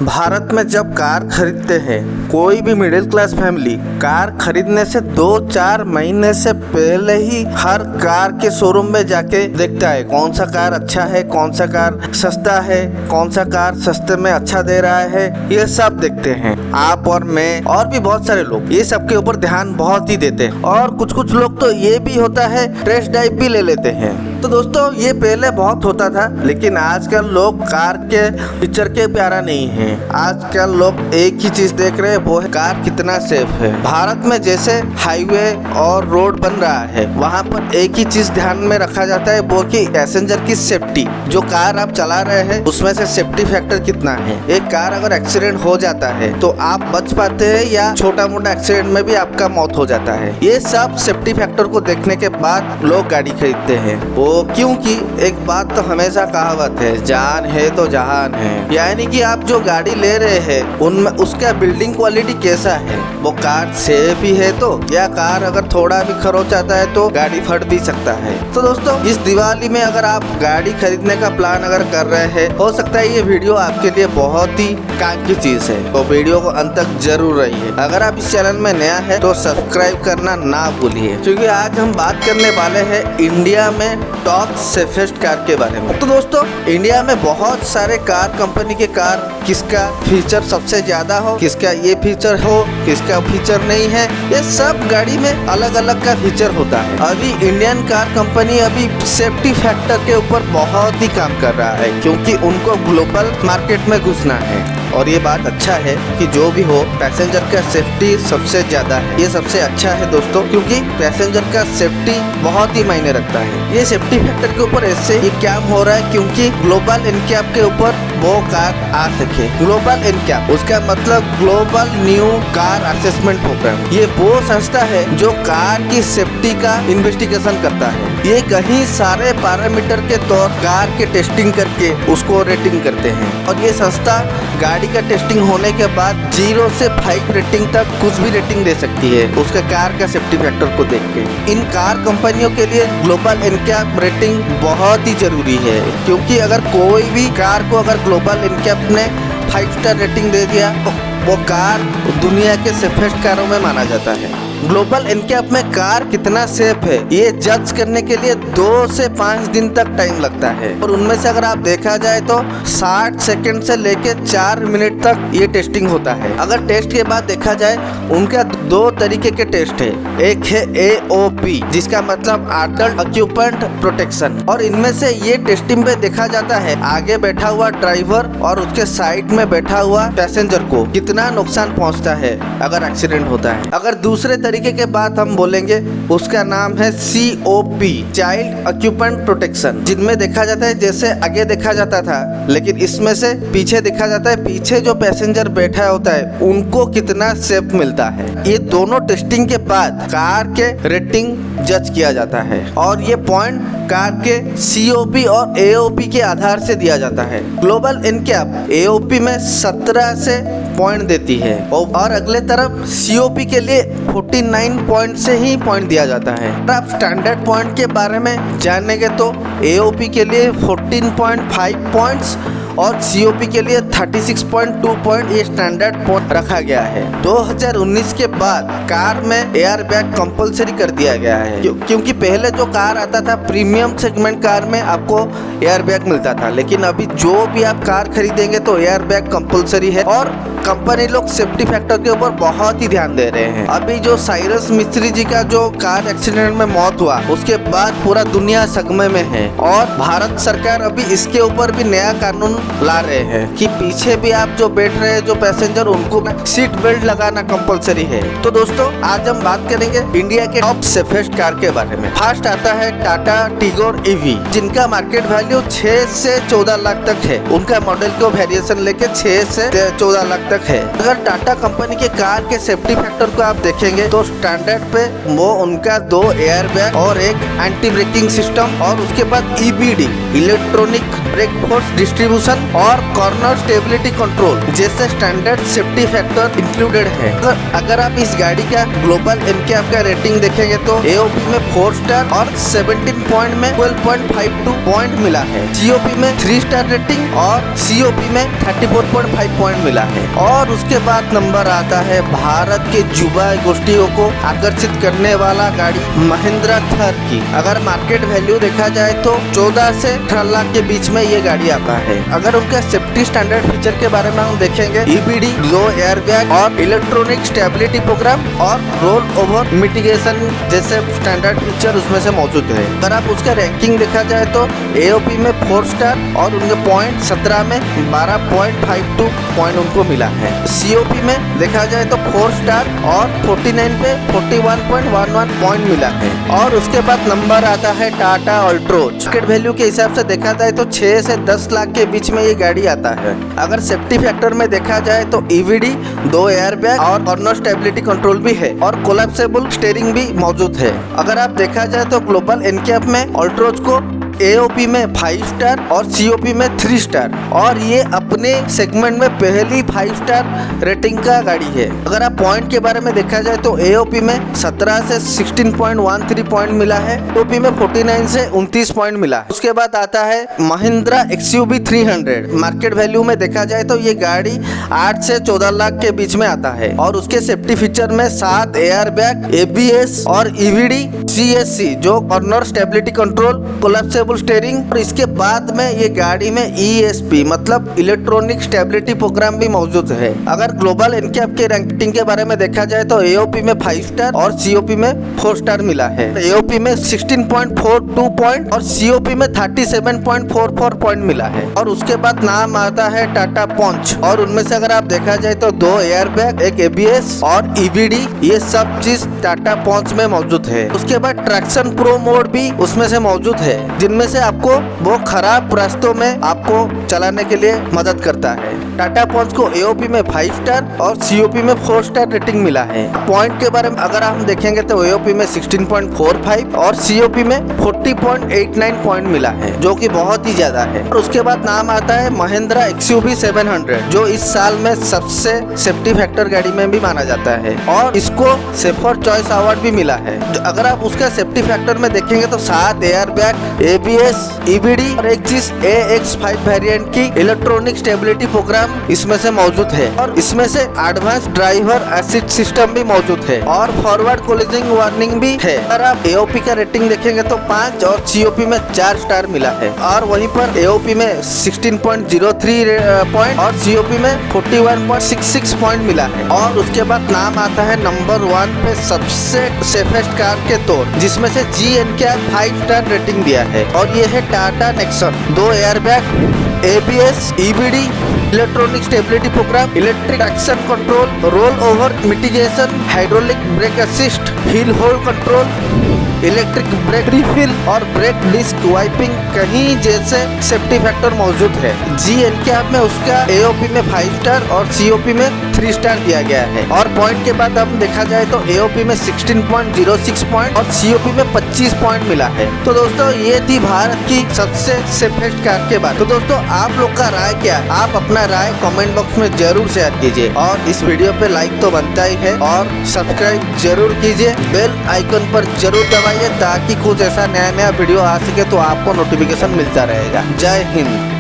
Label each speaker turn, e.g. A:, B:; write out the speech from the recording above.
A: भारत में जब कार खरीदते हैं कोई भी मिडिल क्लास फैमिली कार खरीदने से 2-4 महीने से पहले ही हर कार के शोरूम में जाके देखता है कौन सा कार अच्छा है, कौन सा कार सस्ता है, कौन सा कार सस्ते में अच्छा दे रहा है। ये सब देखते हैं। आप और मैं और भी बहुत सारे लोग ये सब के ऊपर ध्यान बहुत ही देते हैं और कुछ कुछ लोग तो ये भी होता है टेस्ट ड्राइव भी ले लेते हैं। तो दोस्तों ये पहले बहुत होता था, लेकिन आजकल लोग कार के फीचर के प्यारा नहीं है। आजकल लोग एक ही चीज देख रहे हैं, वो है कार कितना सेफ है। भारत में जैसे हाईवे और रोड बन रहा है, वहाँ पर एक ही चीज ध्यान में रखा जाता है, वो कि पैसेंजर की सेफ्टी। जो कार आप चला रहे हैं उसमें से सेफ्टी फैक्टर कितना है। एक कार अगर एक्सीडेंट हो जाता है तो आप बच पाते हैं या छोटा मोटा एक्सीडेंट में भी आपका मौत हो जाता है। ये सब सेफ्टी फैक्टर को देखने के बाद लोग गाड़ी खरीदते हैं। वो क्योंकि एक बात तो हमेशा कहावत है, जान है तो जहान है। यानी कि आप जो गाड़ी ले रहे हैं उनमें उसका बिल्डिंग क्वालिटी कैसा है, वो कार सेफ ही है तो, या कार अगर थोड़ा भी खरोच आता है तो गाड़ी फट भी सकता है। तो दोस्तों इस दिवाली में अगर आप गाड़ी खरीदने का प्लान अगर कर रहे हैं, हो सकता है ये वीडियो आपके लिए बहुत ही काम की चीज है, तो वीडियो को अंत तक जरूर रहिए। अगर आप इस चैनल में नया है तो सब्सक्राइब करना ना भूलिए, क्योंकि आज हम बात करने वाले हैं इंडिया में टॉप सेफेस्ट कार के बारे में। तो दोस्तों इंडिया में बहुत सारे कार कंपनी के कार, किसका फीचर सबसे ज्यादा हो, किसका ये फीचर हो, किसका फीचर नहीं है, ये सब गाड़ी में अलग अलग का फीचर होता है। अभी इंडियन कार कंपनी अभी सेफ्टी फैक्टर के ऊपर बहुत ही काम कर रहा है, क्योंकि उनको ग्लोबल मार्केट में घुसना है। और ये बात अच्छा है कि जो भी हो पैसेंजर का सेफ्टी सबसे ज्यादा है। ये सबसे अच्छा है दोस्तों, क्योंकि पैसेंजर का सेफ्टी बहुत ही मायने रखता है। ये सेफ्टी फैक्टर के ऊपर ऐसे ये क्या हो रहा है, क्योंकि ग्लोबल एनकैप के ऊपर वो कार आ सके। ग्लोबल एनकैप उसका मतलब global new car assessment programme. ये वो संस्था है जो कार की सेफ्टी का इन्वेस्टिगेशन करता है। ये कहीं सारे पैरामीटर के तौर कार के टेस्टिंग करके उसको रेटिंग करते हैं। और ये संस्था गाड़ी का टेस्टिंग होने के बाद 0 से 5 रेटिंग तक कुछ भी रेटिंग दे सकती है उसके कार का सेफ्टी फैक्टर को देख के। इन कार कंपनियों के लिए ग्लोबल एनकैप रेटिंग बहुत ही जरूरी है, क्योंकि अगर कोई भी कार को अगर ग्लोबल एनकैप ने 5 स्टार रेटिंग दे दिया तो वो कार दुनिया के सेफेस्ट कारों में माना जाता है। ग्लोबल एनकैप में कार कितना सेफ है ये जज करने के लिए 2 से 5 दिन तक टाइम लगता है, और उनमें से अगर आप देखा जाए तो 60 सेकंड से लेके 4 मिनट तक ये टेस्टिंग होता है। अगर टेस्ट के बाद देखा जाए उनका 2 तरीके के टेस्ट है। एक है AOP जिसका मतलब एडल्ट ऑक्यूपेंट प्रोटेक्शन, और इनमें से ये टेस्टिंग पे देखा जाता है आगे बैठा हुआ ड्राइवर और उसके साइड में बैठा हुआ पैसेंजर को कितना नुकसान पहुंचता है अगर एक्सीडेंट होता है। अगर दूसरे तरीके के बात हम बोलेंगे उसका नाम है COP चाइल्ड ऑक्यूपेंट प्रोटेक्शन, जिनमें देखा जाता है जैसे आगे देखा जाता था, लेकिन इसमें से पीछे देखा जाता है पीछे जो पैसेंजर बैठा होता है उनको कितना सेफ मिलता है। ये दोनों टेस्टिंग के बाद कार के रेटिंग जज किया जाता है, और ये पॉइंट कार के COP और AOP के आधार से दिया जाता है। ग्लोबल एनकैप AOP में 17 से पॉइंट देती है, और अगले तरफ COP के लिए 49 पॉइंट से ही पॉइंट दिया जाता है। अगर आप स्टैंडर्ड पॉइंट के बारे में जानेंगे तो AOP के लिए 14.5 पॉइंट्स और COP के लिए 36.2 पॉइंट ये स्टैंडर्ड पॉइंट रखा गया है। 2019 के बाद कार में एयर बैग कंपलसरी कर दिया गया है, क्योंकि पहले जो कार आता था प्रीमियम सेगमेंट कार में आपको एयर बैग मिलता था, लेकिन अभी जो भी आप कार खरीदेंगे तो एयर बैग कंपलसरी है, और कंपनी लोग सेफ्टी फैक्टर के ऊपर बहुत ही ध्यान दे रहे हैं। अभी जो साइरस मिस्त्री जी का जो कार एक्सीडेंट में मौत हुआ उसके बाद पूरा दुनिया सदमे में है, और भारत सरकार अभी इसके ऊपर भी नया कानून ला रहे हैं कि पीछे भी आप जो बैठ रहे हैं जो पैसेंजर उनको सीट बेल्ट लगाना कंपलसरी है। तो दोस्तों आज हम बात करेंगे इंडिया के टॉप सेफेस्ट कार के बारे में। फर्स्ट आता है टाटा टिगोर EV, जिनका मार्केट वैल्यू 6 से 14 लाख तक है। उनका मॉडल को वेरिएशन लेके 6 से 14 लाख तक है। अगर टाटा कंपनी के कार के सेफ्टी फैक्टर को आप देखेंगे तो स्टैंडर्ड पे वो उनका 2 एयर बैग और एक एंटी ब्रेकिंग सिस्टम, और उसके बाद EBD electronic brake force distribution traction और कॉर्नर स्टेबिलिटी कंट्रोल जैसे स्टैंडर्ड सेफ्टी फैक्टर इंक्लूडेड है। अगर आप इस गाड़ी का ग्लोबल NCAP का रेटिंग देखेंगे तो AOP में 4 स्टार और 17 पॉइंट में 12.52 पॉइंट मिला है। COP में 3 स्टार रेटिंग और COP में 34.5 पॉइंट मिला है। और उसके बाद नंबर आता है भारत के युवा गोष्ठियों को आकर्षित करने वाला गाड़ी महिंद्रा थर की। अगर मार्केट वैल्यू देखा जाए तो 14 से 18 लाख के बीच में ये गाड़ी आता है। अगर उनका सेफ्टी स्टैंडर्ड फीचर के बारे में हम देखेंगे, EBD, 2 एयरबैग और इलेक्ट्रॉनिक स्टेबिलिटी प्रोग्राम और रोल ओवर मिटिगेशन जैसे स्टैंडर्ड फीचर उसमें से मौजूद है। अगर आप उसका रैंकिंग देखा जाए तो AOP में 4 स्टार और उनके पॉइंट 17 में 12.52 पॉइंट उनको मिला है। COP में देखा जाए तो 4 स्टार और 49 पे 41.11 पॉइंट मिला है। और उसके बाद नंबर आता है टाटा अल्ट्रोज। मार्केट वैल्यू के हिसाब से देखा जाए तो 6 से 10 लाख के बीच में ये गाड़ी आता है। अगर सेफ्टी फैक्टर में देखा जाए तो EVD, 2 एयरबैग और कॉर्नर स्टेबिलिटी कंट्रोल भी है और कोलैप्सेबल स्टीयरिंग भी मौजूद है। अगर आप देखा जाए तो ग्लोबल NCAP में अल्ट्रोज को AOP में 5 स्टार और COP में 3 स्टार और ये अपने सेगमेंट में पहली 5 स्टार रेटिंग का गाड़ी है। अगर आप पॉइंट के बारे में देखा जाए तो AOP में 17 से 16.13 पॉइंट मिला है, COP में 49 से 29 पॉइंट मिला। उसके बाद आता है महिंद्रा XUV 300। मार्केट वैल्यू में देखा जाए तो ये गाड़ी 8 से 14 लाख के बीच में आता है और उसके सेफ्टी फीचर में 7 एयरबैग, ABS और EVD, CSC जो कॉर्नर स्टेबिलिटी कंट्रोल, कोलैप्सेबल स्टीयरिंग और इसके बाद में ये गाड़ी में ESP मतलब इलेक्ट्रॉनिक स्टेबिलिटी प्रोग्राम भी मौजूद है। अगर ग्लोबल NCAP के रैंकिंग के बारे में देखा जाए तो AOP में 5 स्टार और COP में 4 स्टार मिला है। AOP में 16.42 पॉइंट और COP में 37.44 पॉइंट मिला है। और उसके बाद नाम आता है टाटा पंच और उनमें से अगर आप देखा जाए तो 2 एयरबैग, एक ABS और EBD ये सब चीज टाटा पंच में मौजूद है। उसके बाद ट्रैक्शन प्रो मोड भी उसमें से मौजूद है जिनमें से आपको वो खराब रास्तों में आपको चलाने के लिए मदद करता है। टाटा पंच को AOP में 5 स्टार और COP में 4 स्टार रेटिंग मिला है। पॉइंट के बारे में अगर हम देखेंगे तो AOP में 16.45 और COP में 40.89 पॉइंट मिला है जो कि बहुत ही ज्यादा है। और उसके बाद नाम आता है महिंद्रा XUV 700 जो इस साल में सबसे सेफ्टी फैक्टर गाड़ी में भी माना जाता है और इसको सेफर चॉइस अवार्ड भी मिला है। अगर आप उसका सेफ्टी फैक्टर में देखेंगे तो 7 एयरबैग, ABS, EBD और एक चीज AX5 वेरिएंट की इलेक्ट्रॉनिक स्टेबिलिटी प्रोग्राम इसमें से मौजूद है और इसमें से एडवांस ड्राइवर असिस्ट सिस्टम भी मौजूद है और फॉरवर्ड कोलिजन वार्निंग भी है। अगर आप AOP का रेटिंग देखेंगे तो 5 और COP में 4 स्टार मिला है और वहीं पर AOP में 16.03 पॉइंट और COP में 41.66 पॉइंट मिला है। और उसके बाद नाम आता है नंबर 1 पे सबसे सेफेस्ट कार के तौर जिसमें से GNCAP 5 स्टार रेटिंग दिया है और ये है Tata Nexon. 2 airbag, ABS, EBD, electronic stability programme, electric action control, roll over mitigation, hydraulic brake assist, hill hold control, electric brake refill और ब्रेक डिस्क वाइपिंग कहीं जैसे सेफ्टी फैक्टर मौजूद है। GNCAP में उसका AOP में 5 स्टार और COP में 3 स्टार दिया गया है। और पॉइंट के बाद हम देखा जाए तो AOP में 16.06 पॉइंट और COP में 25 पॉइंट मिला है। तो दोस्तों ये थी भारत की सबसे सेफेस्ट कार के बारे में। तो दोस्तों आप लोग का राय क्या है? आप अपना राय कमेंट बॉक्स में जरूर शेयर कीजिए और इस वीडियो पे लाइक तो बनता ही है और सब्सक्राइब जरूर कीजिए, बेल आइकन पर जरूर दबाइए ताकि कुछ ऐसा नया वीडियो आ सके तो आपको नोटिफिकेशन मिलता रहेगा। जय हिंद।